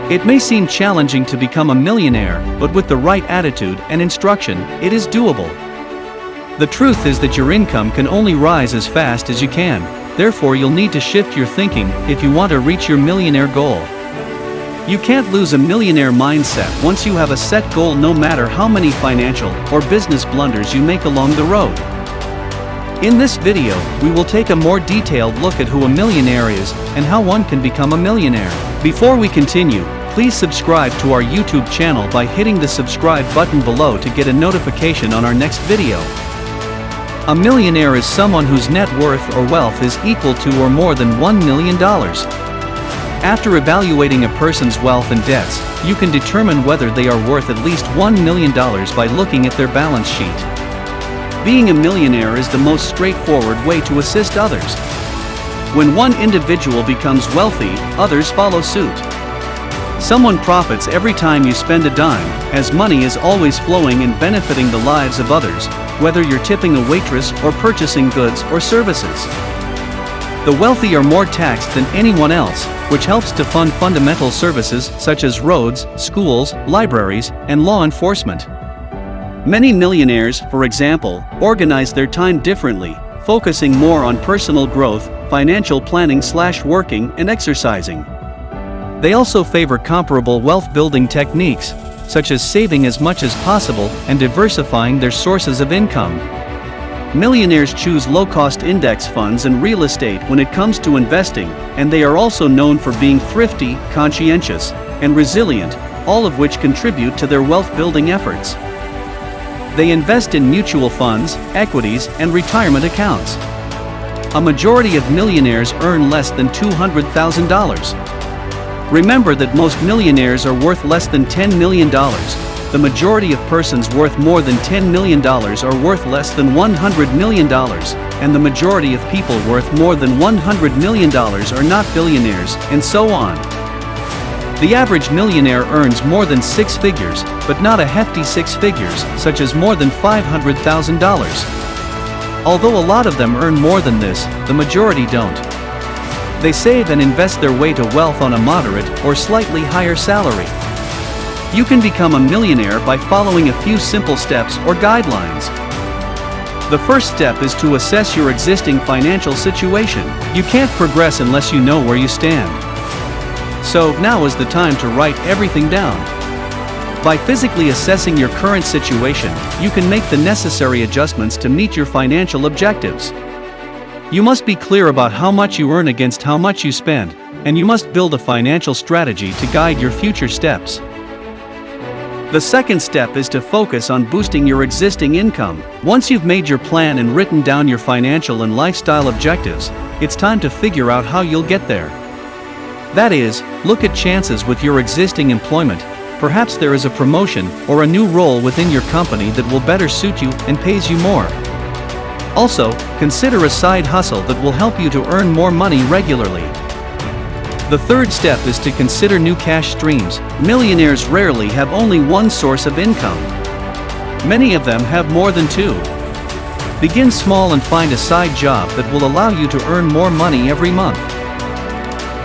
It may seem challenging to become a millionaire, but with the right attitude and instruction, it is doable. The truth is that your income can only rise as fast as you can, therefore you'll need to shift your thinking if you want to reach your millionaire goal. You can't lose a millionaire mindset once you have a set goal, no matter how many financial or business blunders you make along the road. In this video, we will take a more detailed look at who a millionaire is and how one can become a millionaire. Before we continue, please subscribe to our YouTube channel by hitting the subscribe button below to get a notification on our next video. A millionaire is someone whose net worth or wealth is equal to or more than $1 million. After evaluating a person's wealth and debts, you can determine whether they are worth at least $1 million by looking at their balance sheet. Being a millionaire is the most straightforward way to assist others. When one individual becomes wealthy, others follow suit. Someone profits every time you spend a dime, as money is always flowing and benefiting the lives of others, whether you're tipping a waitress or purchasing goods or services. The wealthy are more taxed than anyone else, which helps to fund fundamental services such as roads, schools, libraries, and law enforcement. Many millionaires, for example, organize their time differently, focusing more on personal growth, financial planning/working and exercising. They also favor comparable wealth-building techniques, such as saving as much as possible and diversifying their sources of income. Millionaires choose low-cost index funds and real estate when it comes to investing, and they are also known for being thrifty, conscientious, and resilient, all of which contribute to their wealth-building efforts. They invest in mutual funds, equities, and retirement accounts. A majority of millionaires earn less than $200,000. Remember that most millionaires are worth less than $10 million. The majority of persons worth more than $10 million are worth less than $100 million, and the majority of people worth more than $100 million are not billionaires, and so on. The average millionaire earns more than 6 figures, but not a hefty 6 figures, such as more than $500,000. Although a lot of them earn more than this, the majority don't. They save and invest their way to wealth on a moderate or slightly higher salary. You can become a millionaire by following a few simple steps or guidelines. The first step is to assess your existing financial situation. You can't progress unless you know where you stand. So, now is the time to write everything down. By physically assessing your current situation, you can make the necessary adjustments to meet your financial objectives. You must be clear about how much you earn against how much you spend, and you must build a financial strategy to guide your future steps. The second step is to focus on boosting your existing income. Once you've made your plan and written down your financial and lifestyle objectives, it's time to figure out how you'll get there. That is, look at chances with your existing employment. Perhaps there is a promotion or a new role within your company that will better suit you and pays you more. Also, consider a side hustle that will help you to earn more money regularly. The third step is to consider new cash streams. Millionaires rarely have only one source of income. Many of them have more than two. Begin small and find a side job that will allow you to earn more money every month.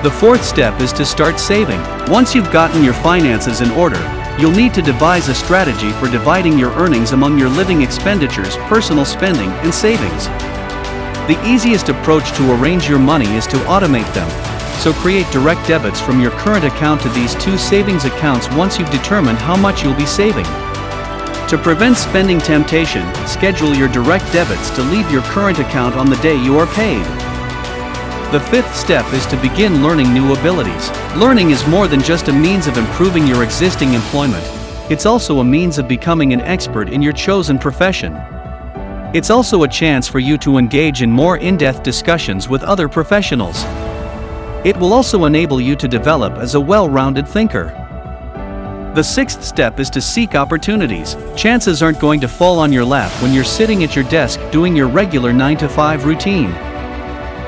The fourth step is to start saving. Once you've gotten your finances in order, you'll need to devise a strategy for dividing your earnings among your living expenditures, personal spending, and savings. The easiest approach to arrange your money is to automate them. So create direct debits from your current account to these two savings accounts once you've determined how much you'll be saving. To prevent spending temptation, schedule your direct debits to leave your current account on the day you are paid. The fifth step is to begin learning new abilities. Learning is more than just a means of improving your existing employment. It's also a means of becoming an expert in your chosen profession. It's also a chance for you to engage in more in-depth discussions with other professionals. It will also enable you to develop as a well-rounded thinker. The sixth step is to seek opportunities. Chances aren't going to fall on your lap when you're sitting at your desk doing your regular 9-to-5 routine.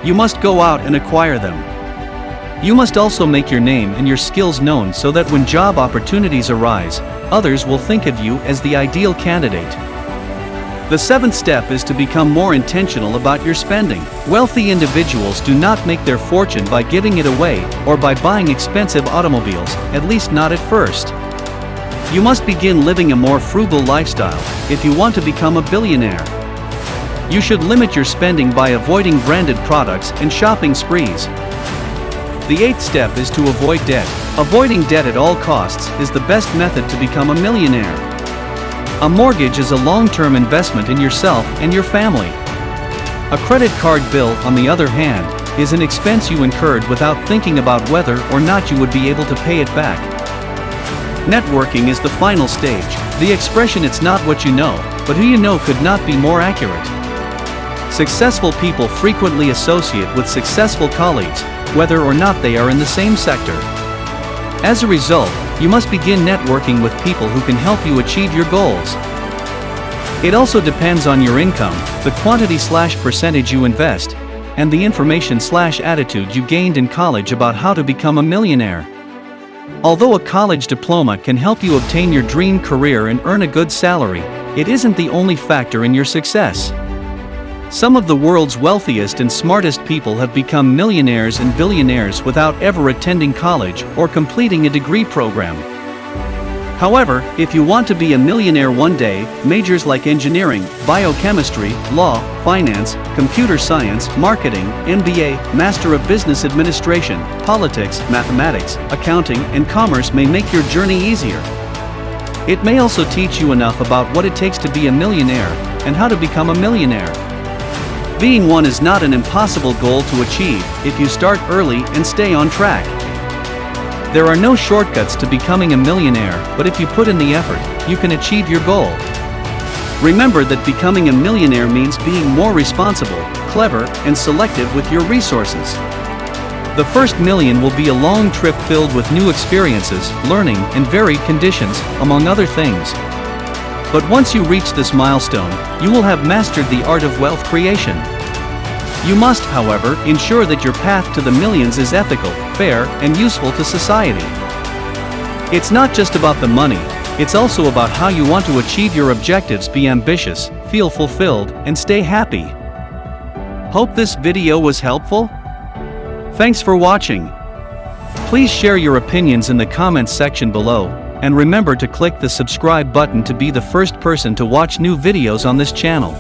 You must go out and acquire them. You must also make your name and your skills known so that when job opportunities arise, others will think of you as the ideal candidate. The seventh step is to become more intentional about your spending. Wealthy individuals do not make their fortune by giving it away or by buying expensive automobiles, at least not at first. You must begin living a more frugal lifestyle if you want to become a billionaire. You should limit your spending by avoiding branded products and shopping sprees. The eighth step is to avoid debt. Avoiding debt at all costs is the best method to become a millionaire. A mortgage is a long-term investment in yourself and your family. A credit card bill, on the other hand, is an expense you incurred without thinking about whether or not you would be able to pay it back. Networking is the final stage. The expression "it's not what you know, but who you know" could not be more accurate. Successful people frequently associate with successful colleagues, whether or not they are in the same sector. As a result, you must begin networking with people who can help you achieve your goals. It also depends on your income, the quantity/percentage you invest, and the information/attitude you gained in college about how to become a millionaire. Although a college diploma can help you obtain your dream career and earn a good salary, it isn't the only factor in your success. Some of the world's wealthiest and smartest people have become millionaires and billionaires without ever attending college or completing a degree program. However, if you want to be a millionaire one day, majors like engineering, biochemistry, law, finance, computer science, marketing, MBA, Master of Business Administration, politics, mathematics, accounting, and commerce may make your journey easier. It may also teach you enough about what it takes to be a millionaire and how to become a millionaire. Being one is not an impossible goal to achieve if you start early and stay on track. There are no shortcuts to becoming a millionaire, but if you put in the effort, you can achieve your goal. Remember that becoming a millionaire means being more responsible, clever, and selective with your resources. The first million will be a long trip filled with new experiences, learning, and varied conditions, among other things. But once you reach this milestone, you will have mastered the art of wealth creation. You must, however, ensure that your path to the millions is ethical, fair, and useful to society. It's not just about the money, it's also about how you want to achieve your objectives. Be ambitious, feel fulfilled, and stay happy. Hope this video was helpful. Thanks for watching. Please share your opinions in the comments section below, and remember to click the subscribe button to be the first person to watch new videos on this channel.